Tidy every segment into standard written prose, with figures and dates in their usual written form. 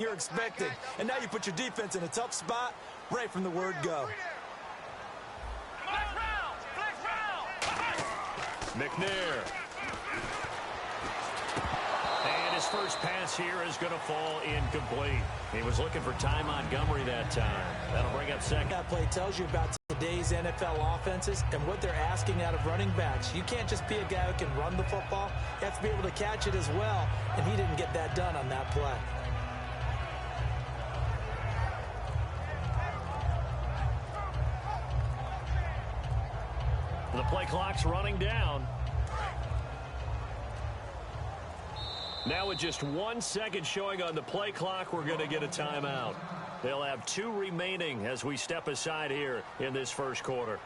you're expecting. And now you put your defense in a tough spot right from the word go. McNair. And his first pass here is going to fall incomplete. He was looking for Ty Montgomery that time. That'll bring up second. That play tells you about today's NFL offenses and what they're asking out of running backs. You can't just be a guy who can run the football. You have to be able to catch it as well, and he didn't get that done on that play. The play clock's running down. Now with just 1 second showing on the play clock, we're going to get a timeout. They'll have 2 remaining as we step aside here in this first quarter.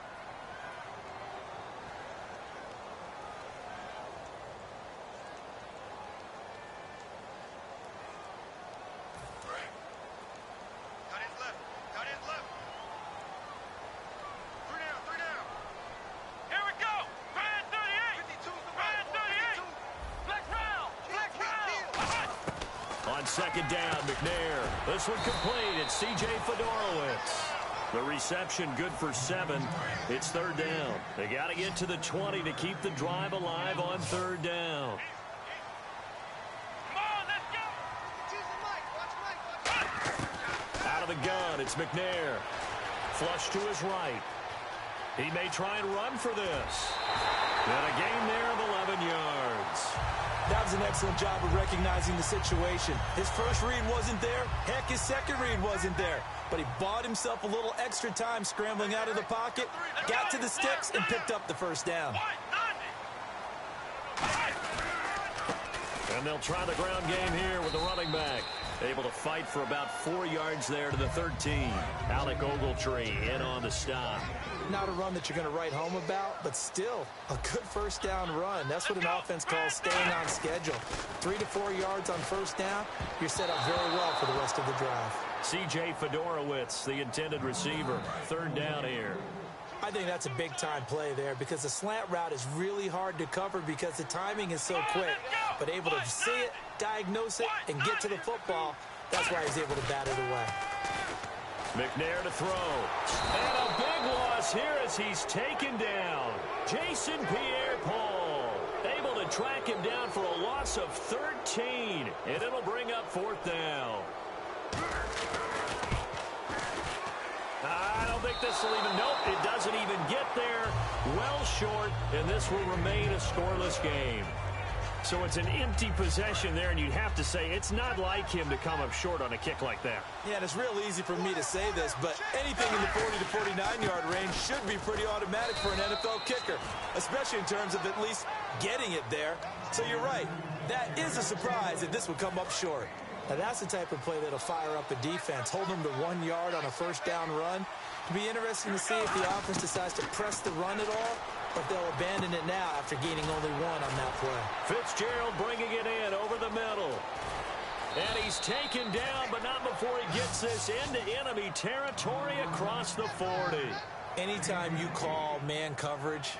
Second down, McNair. This one complete. It's C.J. Fedorowicz. The reception good for 7. It's third down. They got to get to the 20 to keep the drive alive on third down. Out of the gun, it's McNair. Flush to his right. He may try and run for this. And a gain there of 11 yards. That was an excellent job of recognizing the situation. His first read wasn't there. Heck, his second read wasn't there. But he bought himself a little extra time scrambling out of the pocket, got to the sticks, and picked up the first down. And they'll try the ground game here with the running back. Able to fight for about 4 yards there to the 13. Alec Ogletree in on the stop. Not a run that you're going to write home about, but still a good first down run. That's what an offense calls staying on schedule. 3 to 4 yards on first down, you're set up very well for the rest of the drive. C.J. Fedorowicz, the intended receiver. Third down here. I think that's a big-time play there because the slant route is really hard to cover because the timing is so quick. But able to see it, diagnose it, and get to the football, that's why he's able to bat it away. McNair to throw. And a big loss here as he's taken down. Jason Pierre-Paul able to track him down for a loss of 13. And it'll bring up fourth down. I don't think this will even, nope, it doesn't even get there. Well short, and this will remain a scoreless game. So it's an empty possession there, and you'd have to say it's not like him to come up short on a kick like that. Yeah, and it's real easy for me to say this, but anything in the 40 to 49-yard range should be pretty automatic for an NFL kicker, especially in terms of at least getting it there. So you're right. That is a surprise that this would come up short. Now, that's the type of play that'll fire up a defense, hold them to 1 yard on a first down run. It'll be interesting to see if the offense decides to press the run at all, or if they'll abandon it now after gaining only 1 on that play. Fitzgerald bringing it in over the middle. And he's taken down, but not before he gets this into enemy territory across the 40. Anytime you call man coverage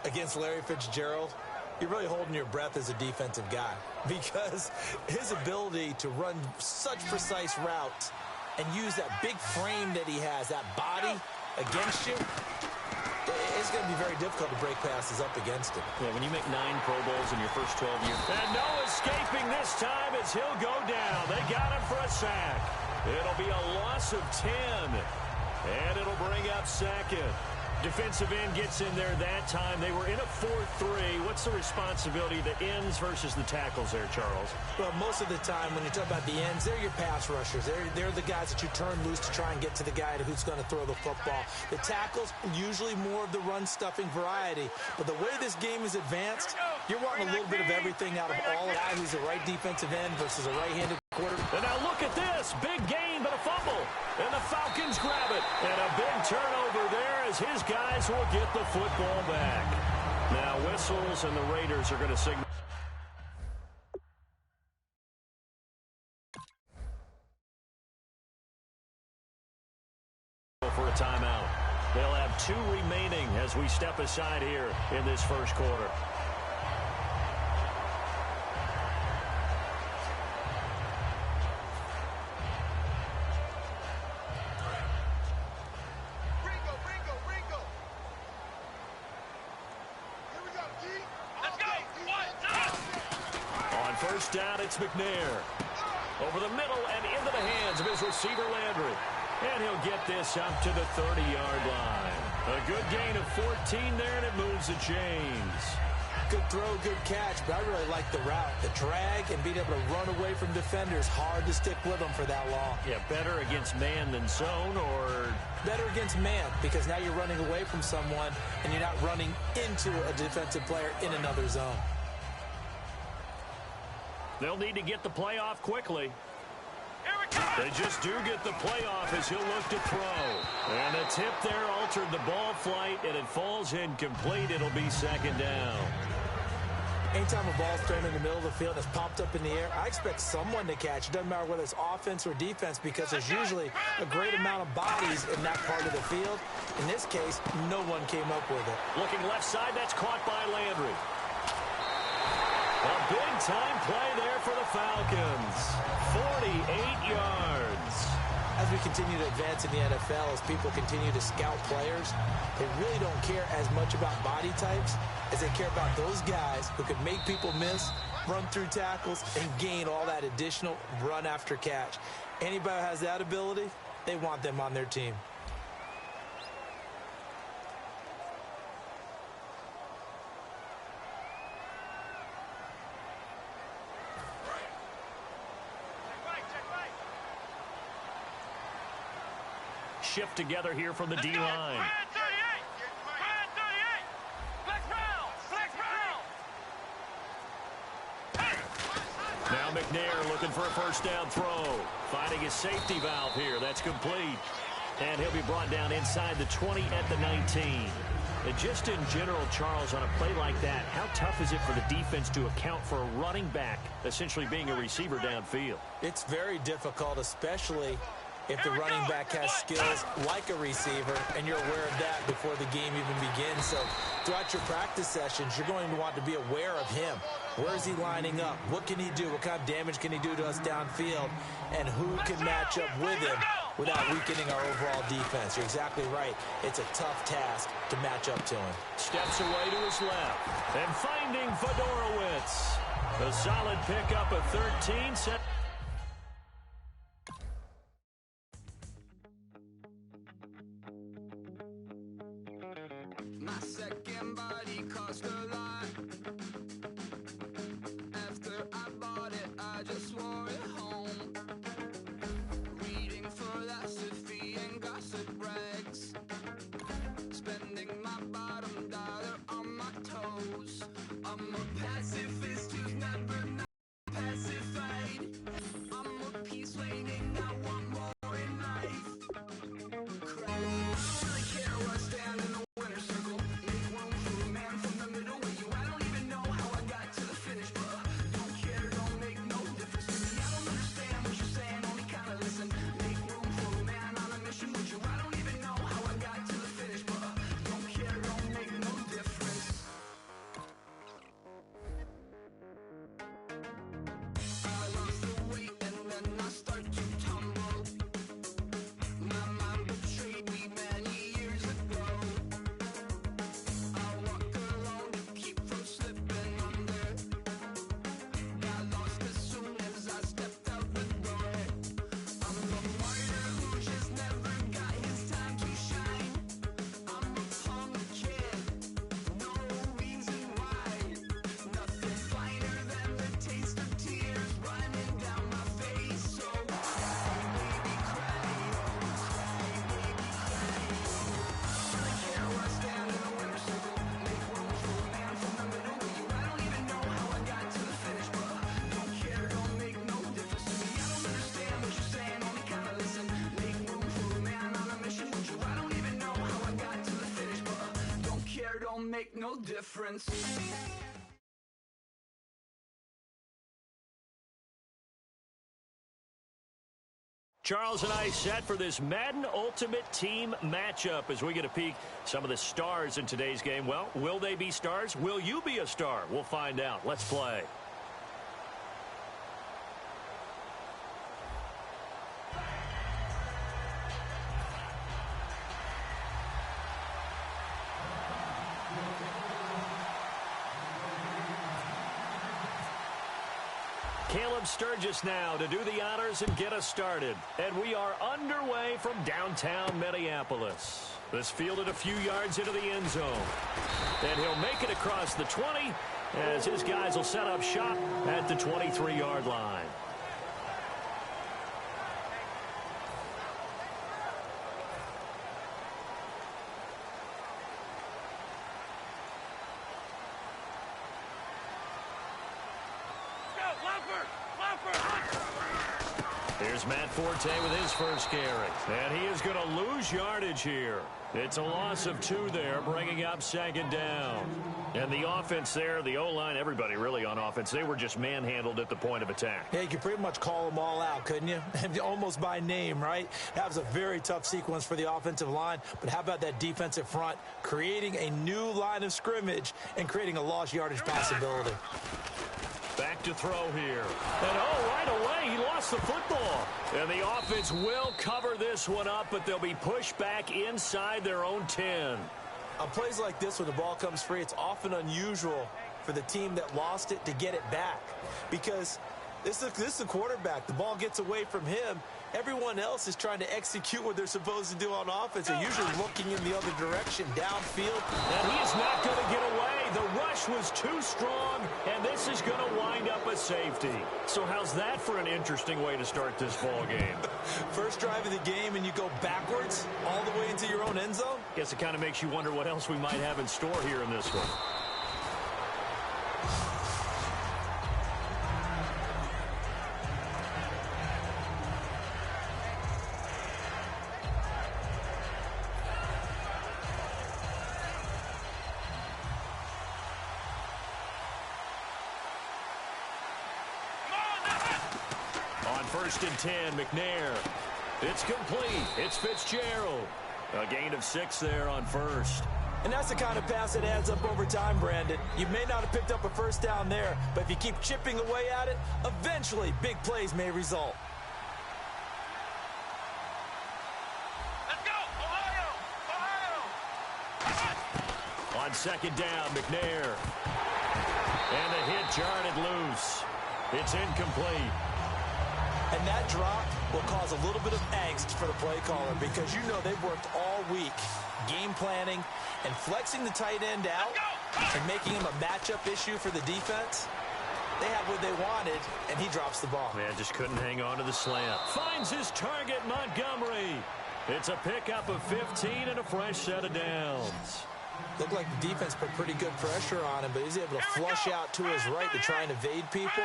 against Larry Fitzgerald, you're really holding your breath as a defensive guy because his ability to run such precise routes and use that big frame that he has, that body against you, it's going to be very difficult to break passes up against him. Yeah, when you make 9 Pro Bowls in your first 12 years. And no escaping this time as he'll go down. They got him for a sack. It'll be a loss of 10. And it'll bring up second. Defensive end gets in there that time. They were in a 4-3. What's the responsibility of the ends versus the tackles there, Charles? Well, most of the time when you talk about the ends, they're your pass rushers. They're the guys that you turn loose to try and get to the guy who's going to throw the football. The tackles, usually more of the run-stuffing variety. But the way this game is advanced, you're wanting a little bit of everything out of all. A guy who's a right defensive end versus a right-handed quarterback. And now look at this. Big gain, but a fumble. And the Falcons grab it. And a big turnover there as his guys will get the football back. Now whistles and the Raiders are going to signal. For a timeout. They'll have 2 remaining as we step aside here in this first quarter. First down, it's McNair. Over the middle and into the hands of his receiver, Landry. And he'll get this up to the 30-yard line. A good gain of 14 there, and it moves the chains. Good throw, good catch, but I really like the route. The drag and being able to run away from defenders, hard to stick with them for that long. Yeah, better against man than zone, or? Better against man, because now you're running away from someone, and you're not running into a defensive player in another zone. They'll need to get the play off quickly. They just do get the play off as he'll look to throw. And the tip there altered the ball flight, and it falls incomplete. It'll be second down. Anytime a ball's thrown in the middle of the field and it's popped up in the air, I expect someone to catch. It doesn't matter whether it's offense or defense, because there's usually a great amount of bodies in that part of the field. In this case, no one came up with it. Looking left side, that's caught by Landry. A big-time play there for the Falcons. 48 yards. As we continue to advance in the NFL, as people continue to scout players, they really don't care as much about body types as they care about those guys who can make people miss, run through tackles, and gain all that additional run after catch. Anybody who has that ability, they want them on their team. Shift together here from the D-line. Now McNair looking for a first down throw. Finding his safety valve here. That's complete. And he'll be brought down inside the 20 at the 19. And just in general, Charles, on a play like that, how tough is it for the defense to account for a running back essentially being a receiver downfield? It's very difficult, especially if the running back has skills like a receiver, and you're aware of that before the game even begins. So throughout your practice sessions, you're going to want to be aware of him. Where is he lining up? What can he do? What kind of damage can he do to us downfield? And who can match up with him without weakening our overall defense? You're exactly right. It's a tough task to match up to him. Steps away to his left. And finding Fedorowicz. A solid pickup of 13. My second body cost a lot. After I bought it, I just wore it home. Reading philosophy and gossip rags. Spending my bottom dollar on my toes. I'm a pacifist who's never not pacified. I'm a peace waiting, I want more in life. Cry. Really care where I stand in the winner circle. Make room for a man from the middle with you. I don't even know how I got to the finish, but don't care, don't make no difference to me. I don't understand what you're saying, only kinda listen. Make room for a man on a mission with you. I don't even know how I got to the finish, but don't care, don't make no difference. I lost the weight and then I start to tumble. My mind betrayed me many years ago. I walk alone to keep from slipping under. Got lost as soon as I stepped out the door. I'm a martyr who just never got his time to shine. I'm a punk kid, no reason why. Nothing finer than the taste of tears running down my face. So cry, baby, cry, oh, cry, baby, cry. Really care where I stand in the winner circle. Make room for a man from the middle with you. I don't even know how I got to the finish, but don't care, don't make no difference to me. I don't understand what you're saying, only kinda listen. Make room for a man on a mission with you. I don't even know how I got to the finish, but don't care, don't make no difference. Charles and I set for this Madden Ultimate Team matchup as we get a peek some of the stars in today's game. Well, will they be stars? Will you be a star? We'll find out. Let's play. Caleb Sturgis now to do the honors and get us started. And we are underway from downtown Minneapolis. This fielded a few yards into the end zone. And he'll make it across the 20 as his guys will set up shop at the 23-yard line. Here's Matt Forte with his first carry. And he is going to lose yardage here. It's a loss of 2 there, bringing up second down. And the offense there, the O-line, everybody really on offense, they were just manhandled at the point of attack. Yeah, you could pretty much call them all out, couldn't you? Almost by name, right? That was a very tough sequence for the offensive line. But how about that defensive front creating a new line of scrimmage and creating a lost yardage possibility? Back to throw here. And right away, he lost the football. And the offense will cover this one up, but they'll be pushed back inside their own 10. On plays like this, when the ball comes free, it's often unusual for the team that lost it to get it back. Because this is the quarterback. The ball gets away from him. Everyone else is trying to execute what they're supposed to do on offense. They're usually looking in the other direction, downfield. And he is not going to get away. The rush was too strong, and this is going to wind up a safety. So how's that for an interesting way to start this ball game? First drive of the game, and you go backwards all the way into your own end zone? Guess it kind of makes you wonder what else we might have in store here in this one. First and 10, McNair. It's complete. It's Fitzgerald. A gain of 6 there on first. And that's the kind of pass that adds up over time, Brandon. You may not have picked up a first down there, but if you keep chipping away at it, eventually big plays may result. Let's go, Ohio! On second down, McNair. And the hit jarred it loose. It's incomplete. And that drop will cause a little bit of angst for the play caller because you know they've worked all week game planning and flexing the tight end out and making him a matchup issue for the defense. They have what they wanted, and he drops the ball. Man, just couldn't hang on to the slant. Finds his target, Montgomery. It's a pickup of 15 and a fresh set of downs. Looked like the defense put pretty good pressure on him, but he's able to flush out to his right to try and evade people.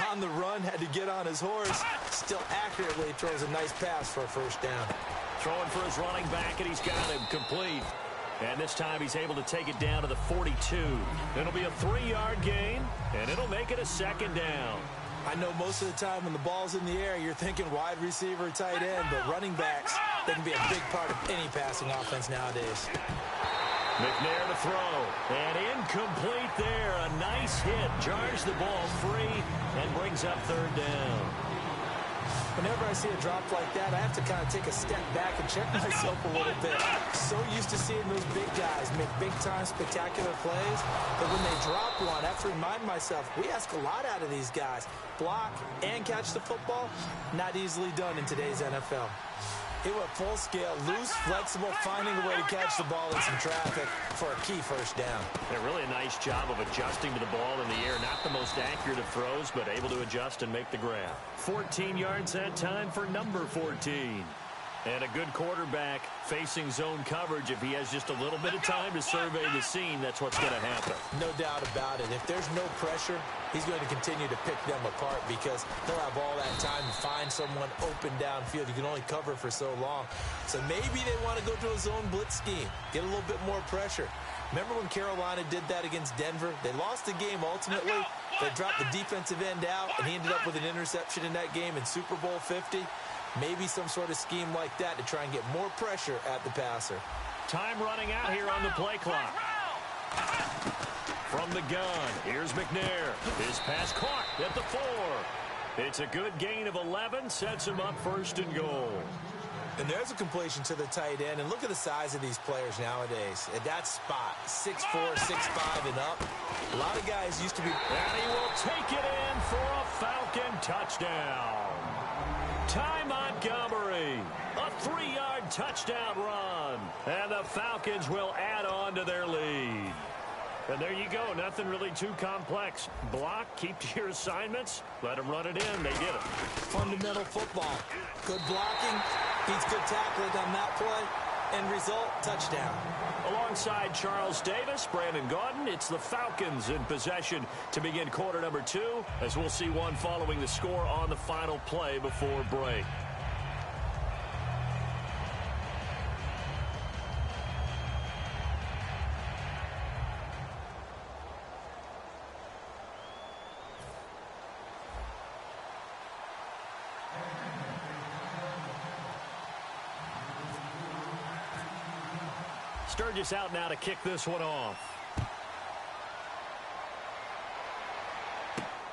On the run, had to get on his horse. Still accurately throws a nice pass for a first down. Throwing for his running back, and he's got him complete. And this time he's able to take it down to the 42. It'll be a 3-yard gain, and it'll make it a second down. I know most of the time when the ball's in the air, you're thinking wide receiver, tight end, but running backs, they can be a big part of any passing offense nowadays. McNair to throw, and incomplete there. A nice hit, jars the ball free, and brings up third down. Whenever I see a drop like that, I have to kind of take a step back and check myself a little bit. So used to seeing those big guys make big-time spectacular plays, but when they drop one, I have to remind myself, we ask a lot out of these guys. Block and catch the football, not easily done in today's NFL. He went full scale, loose, flexible, finding a way to catch the ball in some traffic for a key first down. Yeah, really a nice job of adjusting to the ball in the air. Not the most accurate of throws, but able to adjust and make the grab. 14 yards that time for number 14. And a good quarterback facing zone coverage. If he has just a little bit of time to survey the scene, that's what's going to happen. No doubt about it. If there's no pressure, he's going to continue to pick them apart because he'll have all that time to find someone open downfield. You can only cover for so long. So maybe they want to go to a zone blitz scheme, get a little bit more pressure. Remember when Carolina did that against Denver? They lost the game ultimately. They dropped the defensive end out, and he ended up with an interception in that game in Super Bowl 50. Maybe some sort of scheme like that to try and get more pressure at the passer. Time running out here on the play clock. From the gun, here's McNair. His pass caught at the 4. It's a good gain of 11, sets him up first and goal. And there's a completion to the tight end. And look at the size of these players nowadays. At that spot, 6'4", 6'5", and up. A lot of guys used to be... And he will take take it in for a Falcon touchdown. Ty Montgomery, a 3-yard touchdown run. And the Falcons will add on to their lead. And there you go. Nothing really too complex. Block, keep to your assignments, let them run it in. They did it. Fundamental football. Good blocking, beats good tackling on that play. End result, touchdown. Alongside Charles Davis, Brandon Gaudin, it's the Falcons in possession to begin quarter number 2, as we'll see one following the score on the final play before break. Sturgis out now to kick this one off.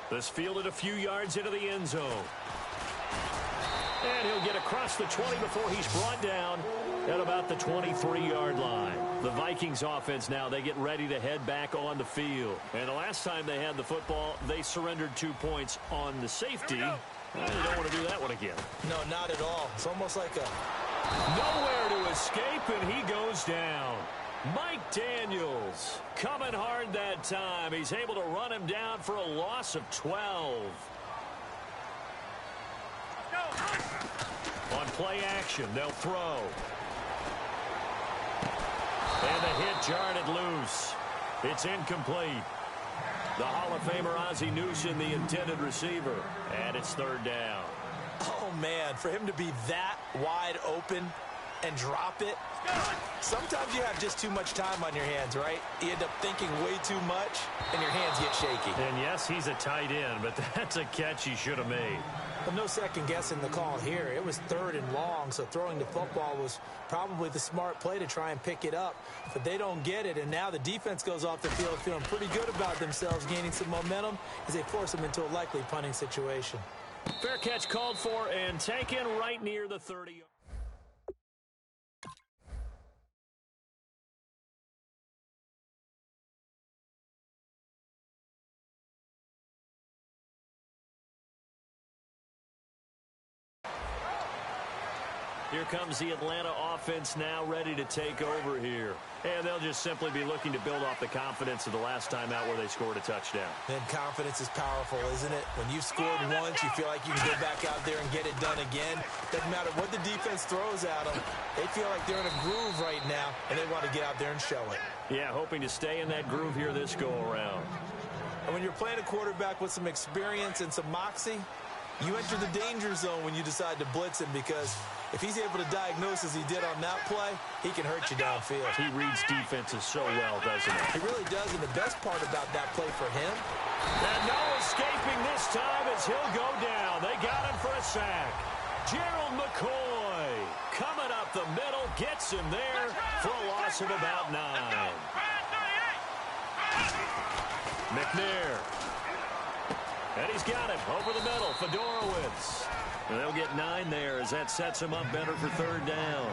This fielded a few yards into the end zone. And he'll get across the 20 before he's brought down at about the 23-yard line. The Vikings offense now, they get ready to head back on the field. And the last time they had the football, they surrendered 2 points on the safety. Well, you don't want to do that one again. No, not at all. It's almost like a... Nowhere to escape, and he goes down. Mike Daniels coming hard that time. He's able to run him down for a loss of 12. On play action, they'll throw. And the hit jarred it loose. It's incomplete. The Hall of Famer Ozzie Newsome, the intended receiver. And it's third down. Oh, man, for him to be that wide open and drop it. Sometimes you have just too much time on your hands, right? You end up thinking way too much, and your hands get shaky. And yes, he's a tight end, but that's a catch he should have made. But no second guessing the call here. It was 3rd and long, so throwing the football was probably the smart play to try and pick it up. But they don't get it, and now the defense goes off the field feeling pretty good about themselves, gaining some momentum as they force them into a likely punting situation. Fair catch called for and taken right near the 30. Here comes the Atlanta offense now ready to take over here. And they'll just simply be looking to build off the confidence of the last time out where they scored a touchdown. Then confidence is powerful, isn't it? When you've scored once, you feel like you can go back out there and get it done again. Doesn't matter what the defense throws at them. They feel like they're in a groove right now, and they want to get out there and show it. Yeah, hoping to stay in that groove here this go-around. And when you're playing a quarterback with some experience and some moxie, you enter the danger zone when you decide to blitz him, because if he's able to diagnose as he did on that play, he can hurt you downfield. He reads defenses so well, doesn't he? He really does, and the best part about that play for him... And no escaping this time as he'll go down. They got him for a sack. Gerald McCoy coming up the middle, gets him there for a loss of about 9. McNair. And he's got him over the middle. Fedorowicz. And they'll get 9 there as that sets him up better for 3rd down.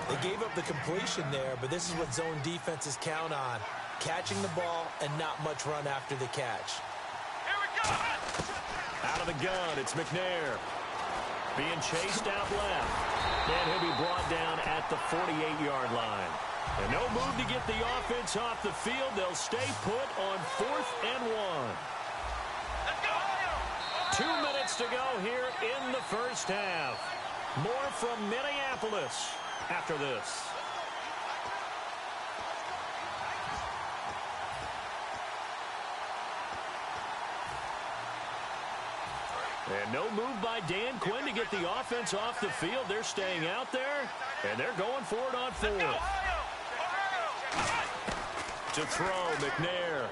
They gave up the completion there, but this is what zone defenses count on. Catching the ball and not much run after the catch. Here we go! Out of the gun, it's McNair. Being chased out left. And he'll be brought down at the 48-yard line. And no move to get the offense off the field. They'll stay put on 4th and 1. 2 minutes to go here in the first half. More from Minneapolis after this. And no move by Dan Quinn to get the offense off the field. They're staying out there, and they're going for it on 4th. To throw, McNair.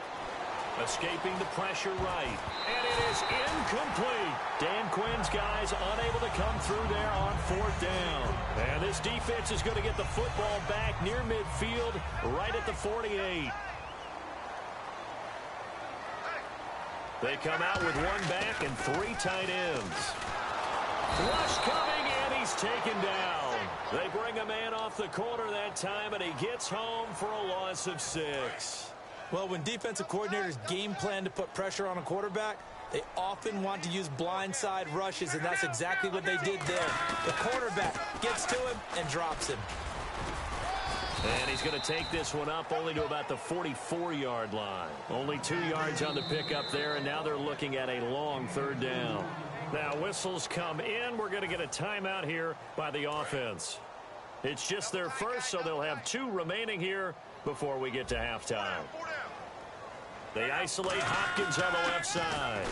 Escaping the pressure right. And it is incomplete. Dan Quinn's guys unable to come through there on 4th down. And this defense is going to get the football back near midfield, right at the 48. They come out with 1 back and 3 tight ends. Rush coming, and he's taken down. They bring a man off the corner that time, and he gets home for a loss of 6. Well, when defensive coordinators game plan to put pressure on a quarterback, They often want to use blindside rushes, and that's exactly what they did there. The quarterback gets to him and drops him. And he's going to take this one up only to about the 44-yard line. Only 2 yards on the pickup there, and now they're looking at a long third down. Now whistles come in. We're going to get a timeout here by the offense. It's just their first, so they'll have 2 remaining here before we get to halftime. They isolate Hopkins on the left side.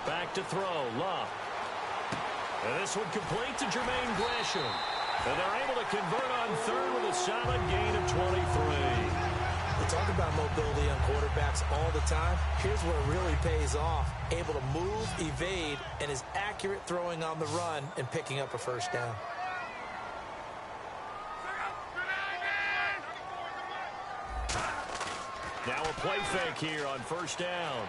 Back to throw, Luck. And this one complete to Jermaine Gresham. And they're able to convert on third with a solid gain of 23. We talk about mobility on quarterbacks all the time. Here's where it really pays off. Able to move, evade, and is accurate throwing on the run and picking up a first down. Now a play fake here on first down.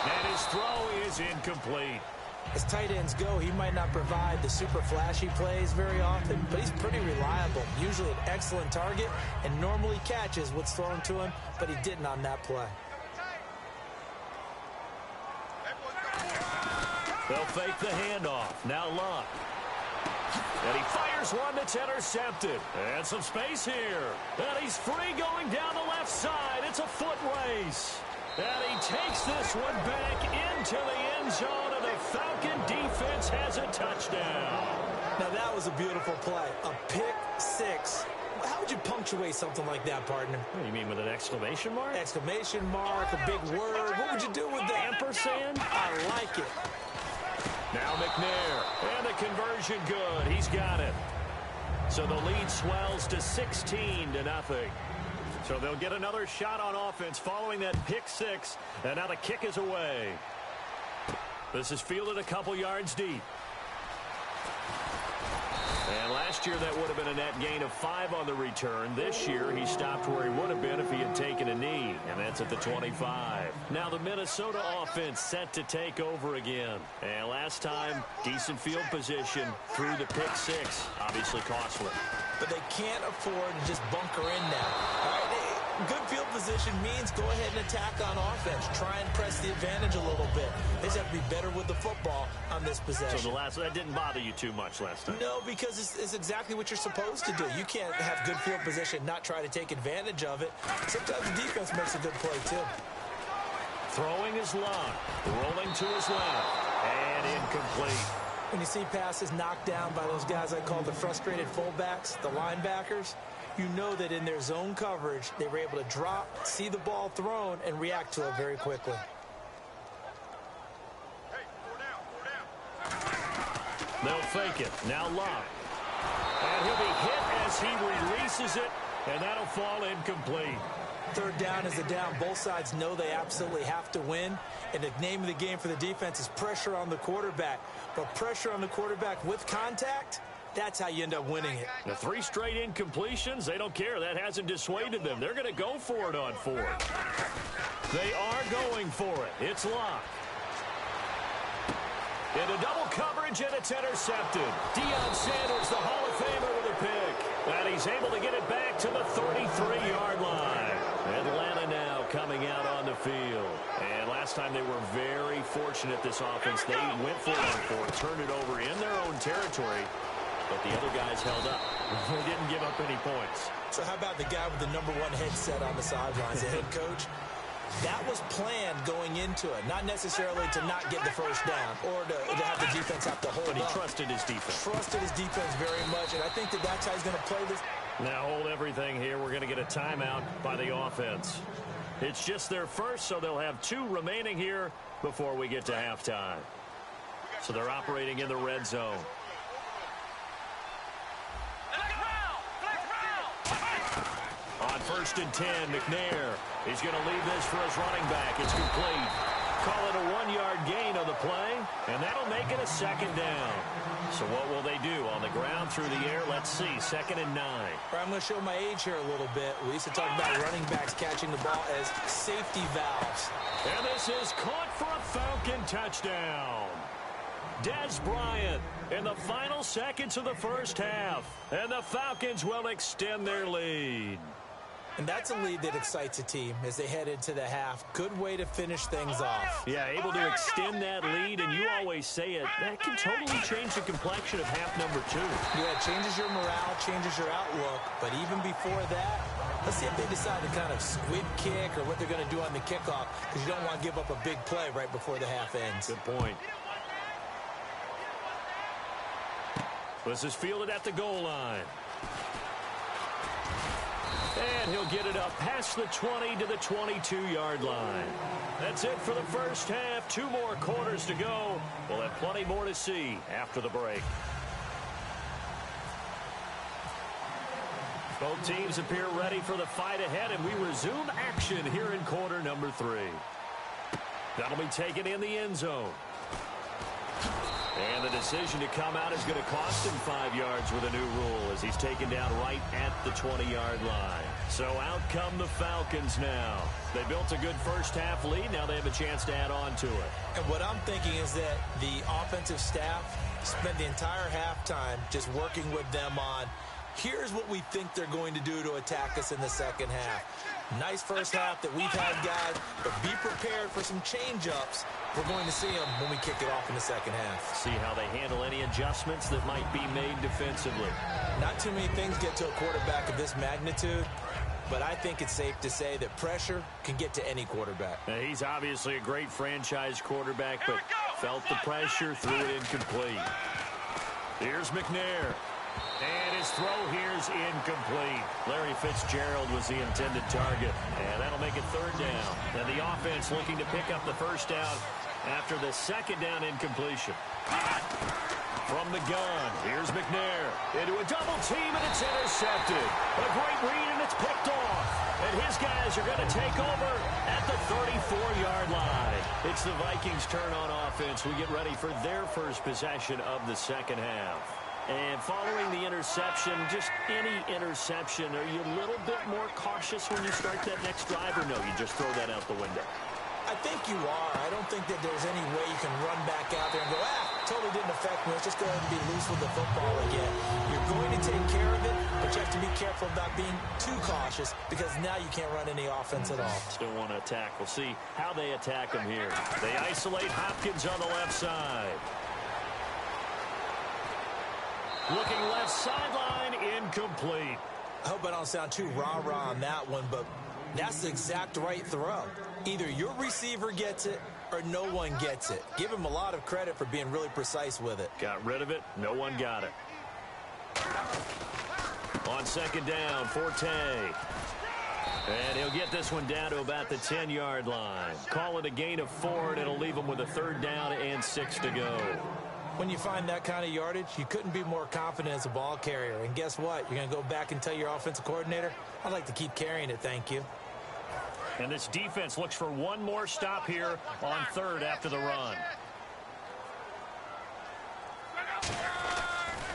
And his throw is incomplete. As tight ends go, he might not provide the super flashy plays very often, but he's pretty reliable. Usually an excellent target and normally catches what's thrown to him, but he didn't on that play. They'll fake the handoff. Now Luck. And he fires one that's intercepted. And some space here. And he's free going down the left side. It's a foot race. And he takes this one back into the end zone, and the Falcon defense has a touchdown. Now that was a beautiful play. A pick six. How would you punctuate something like that, partner? What do you mean, with an exclamation mark? Exclamation mark, a big word. What would you do with that? Ampersand? I like it. Now McNair, and the conversion good. He's got it. So the lead swells to 16-0. So they'll get another shot on offense following that pick six, and now the kick is away. This is fielded a couple yards deep. And last year that would have been a net gain of 5 on the return. This year he stopped where he would have been if he had taken a knee, and that's at the 25. Now the Minnesota offense set to take over again. And last time, decent field position through the pick six. Obviously costly. But they can't afford to just bunker in now. All right, good field position means go ahead and attack on offense. Try and press the advantage a little bit. They just have to be better with the football on this possession. So that didn't bother you too much last time? No, because it's exactly what you're supposed to do. You can't have good field position, not try to take advantage of it. Sometimes the defense makes a good play, too. Throwing his long, rolling to his left, and incomplete. When you see passes knocked down by those guys I call the frustrated fullbacks, the linebackers, you know that in their zone coverage, they were able to drop, see the ball thrown, and react to it very quickly. They'll fake it. Now Luck. And he'll be hit as he releases it, and that'll fall incomplete. Third down is a down. Both sides know they absolutely have to win. And the name of the game for the defense is pressure on the quarterback. But pressure on the quarterback with contact, that's how you end up winning it. The 3 straight incompletions, they don't care. That hasn't dissuaded them. They're going to go for it on 4th. They are going for it. It's Luck. Into double coverage, and it's intercepted. Deion Sanders, the Hall of Famer, with a pick. And he's able to get it back to the 33-yard line. Atlanta now coming out on the field. And last time they were very fortunate, this offense. They went for it on 4, turned it over in their own territory. But the other guys held up. They didn't give up any points. So how about the guy with the #1 headset on the sidelines, the head coach? That was planned going into it, not necessarily to not get the first down or to have the defense have to hold up. But he trusted his defense. Trusted his defense very much, and I think that's how he's going to play this. Now hold everything here. We're going to get a timeout by the offense. It's just their first, so they'll have 2 remaining here before we get to halftime. So they're operating in the red zone. On 1st and 10, McNair. He's going to leave this for his running back. It's complete. Call it a 1-yard gain on the play, and that'll make it a 2nd down. So what will they do? On the ground, through the air? Let's see. 2nd and 9. I'm going to show my age here a little bit. We used to talk about running backs catching the ball as safety valves. And this is caught for a Falcon touchdown. Des Bryant in the final seconds of the first half. And the Falcons will extend their lead. And that's a lead that excites a team as they head into the half. Good way to finish things off. Yeah, able to extend that lead, and you always say it, that can totally change the complexion of half number 2. Yeah, it changes your morale, changes your outlook. But even before that, let's see if they decide to kind of squid kick or what they're going to do on the kickoff, because you don't want to give up a big play right before the half ends. Good point. This is fielded at the goal line. And he'll get it up past the 20 to the 22-yard line. That's it for the first half. 2 more quarters to go. We'll have plenty more to see after the break. Both teams appear ready for the fight ahead, and we resume action here in quarter number 3. That'll be taken in the end zone. And the decision to come out is going to cost him 5 yards with a new rule as he's taken down right at the 20-yard line. So out come the Falcons now. They built a good first half lead. Now they have a chance to add on to it. And what I'm thinking is that the offensive staff spent the entire halftime just working with them on, here's what we think they're going to do to attack us in the second half. Nice first half that we've had, guys, but be prepared for some change-ups. We're going to see them when we kick it off in the second half. See how they handle any adjustments that might be made defensively. Not too many things get to a quarterback of this magnitude, but I think it's safe to say that pressure can get to any quarterback. Now, he's obviously a great franchise quarterback, but felt the pressure, threw it incomplete. Here's McNair. And his throw here's incomplete. Larry Fitzgerald was the intended target. And that'll make it third down. And the offense looking to pick up the first down after the second down incompletion. From the gun, here's McNair. Into a double team, and it's intercepted. A great read, and it's picked off. And his guys are going to take over at the 34-yard line. It's the Vikings' turn on offense. We get ready for their first possession of the second half. And following the interception, just any interception, are you a little bit more cautious when you start that next drive, or no, you just throw that out the window? I think you are. I don't think that there's any way you can run back out there and go, totally didn't affect me. Let's just go ahead and be loose with the football again. You're going to take care of it, but you have to be careful about being too cautious because now you can't run any offense at all. Still want to attack. We'll see how they attack him here. They isolate Hopkins on the left side. Looking left sideline, incomplete. I hope I don't sound too rah-rah on that one, but that's the exact right throw. Either your receiver gets it or no one gets it. Give him a lot of credit for being really precise with it. Got rid of it. No one got it. On second down, Forte. And he'll get this one down to about the 10-yard line. Call it a gain of 4, and it'll leave him with a third down and 6 to go. When you find that kind of yardage, you couldn't be more confident as a ball carrier. And guess what? You're going to go back and tell your offensive coordinator, I'd like to keep carrying it, thank you. And this defense looks for one more stop here on third after the run.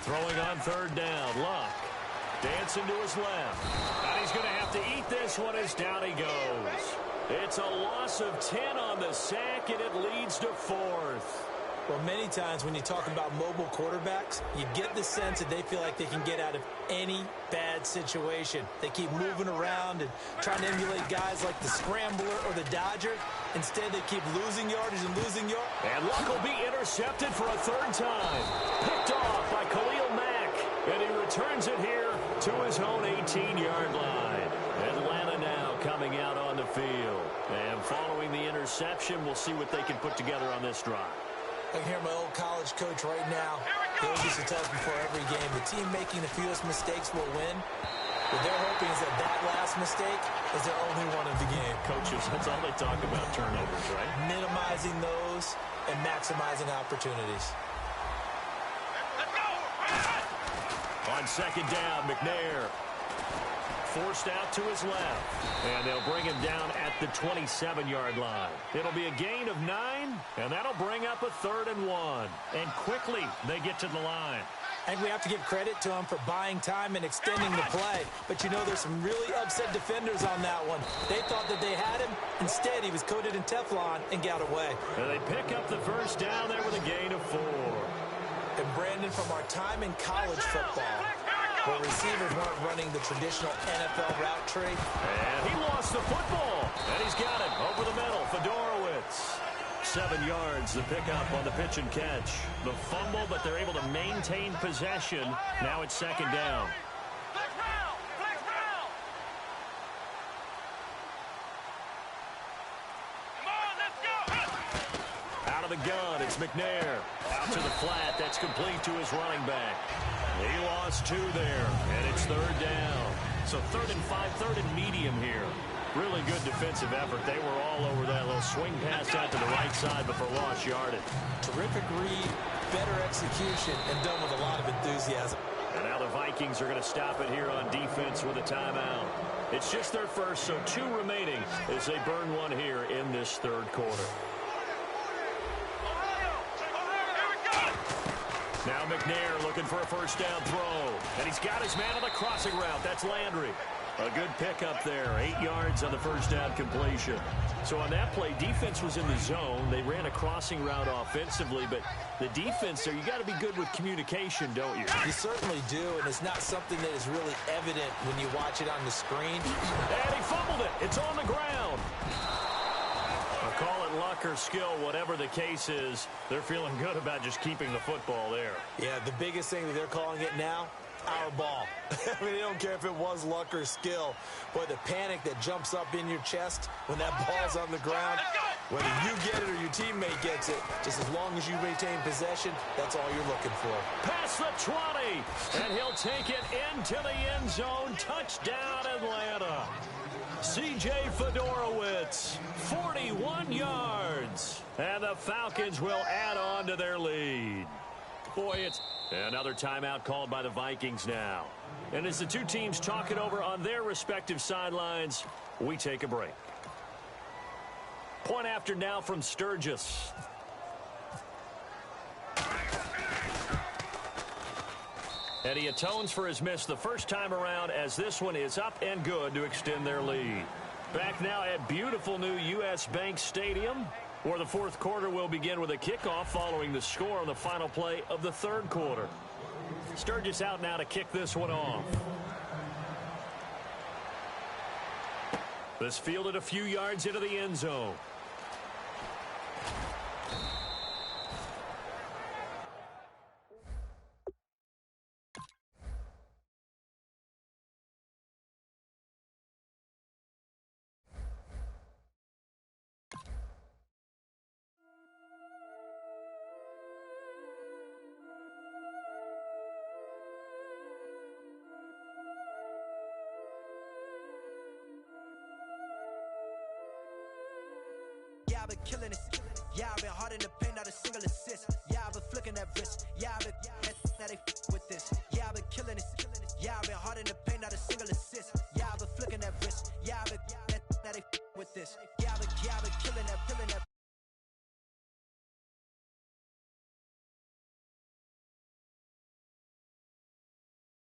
Throwing on third down, Luck. Dancing to his left. And he's going to have to eat this one as down he goes. It's a loss of 10 on the sack, and it leads to fourth. Well, many times when you talk about mobile quarterbacks, you get the sense that they feel like they can get out of any bad situation. They keep moving around and trying to emulate guys like the Scrambler or the Dodger. Instead, they keep losing yardage and losing yardage. And Luck will be intercepted for a third time. Picked off by Khalil Mack. And he returns it here to his own 18-yard line. Atlanta now coming out on the field. And following the interception, we'll see what they can put together on this drive. I can hear my old college coach right now. He always used to tell us before every game, the team making the fewest mistakes will win. What they're hoping is that that last mistake is their only one of the game. Coaches, that's all they talk about, turnovers, right? Minimizing those and maximizing opportunities. On second down, McNair forced out to his left. And they'll bring him down at the 27-yard line. It'll be a gain of 9, and that'll bring up a 3rd and 1. And quickly, they get to the line. I think we have to give credit to him for buying time and extending the play. But, you know, there's some really upset defenders on that one. They thought that they had him. Instead, he was coated in Teflon and got away. And they pick up the first down there with a gain of 4. And, Brandon, from our time in college football, where receivers weren't running the traditional NFL route tree. And he lost the football. And he's got it over the middle. Fedorowicz. 7 yards, the pickup on the pitch and catch. The fumble, but they're able to maintain possession. Now it's second down. Out of the gun, it's McNair. Out to the flat, that's complete to his running back. He lost 2 there, and it's third down. So 3rd and 5, 3rd and medium here. Really good defensive effort. They were all over that little swing pass out to the right side before lost yardage. Terrific read, better execution, and done with a lot of enthusiasm. And now the Vikings are going to stop it here on defense with a timeout. It's just their first, so 2 remaining as they burn one here in this third quarter. Now McNair looking for a first down throw. And he's got his man on the crossing route. That's Landry. A good pickup there. 8 yards on the first down completion. So on that play, defense was in the zone. They ran a crossing route offensively, but the defense there, you got to be good with communication, don't you? You certainly do, and it's not something that is really evident when you watch it on the screen. And he fumbled it. It's on the ground. I'll call it luck or skill, whatever the case is. They're feeling good about just keeping the football there. Yeah, the biggest thing that they're calling it now, our ball. I mean, they don't care if it was luck or skill. Boy, the panic that jumps up in your chest when that ball's on the ground, whether you get it or your teammate gets it, just as long as you retain possession, that's all you're looking for. Past the 20, and he'll take it into the end zone. Touchdown, Atlanta. C.J. Fedorowicz, 41 yards. And the Falcons will add on to their lead. Boy, it's another timeout called by the Vikings now. And as the 2 teams talk it over on their respective sidelines, we take a break. Point after now from Sturgis. And he atones for his miss the first time around, as this one is up and good to extend their lead. Back now at beautiful new U.S. Bank Stadium, where the fourth quarter will begin with a kickoff following the score on the final play of the third quarter. Sturgis out now to kick this one off. This fielded a few yards into the end zone. Yeah, I've been killing it. Yeah, I've been hard in the paint, not a single assist. Yeah, I've been flicking that wrist. Yeah, I've been that they with this.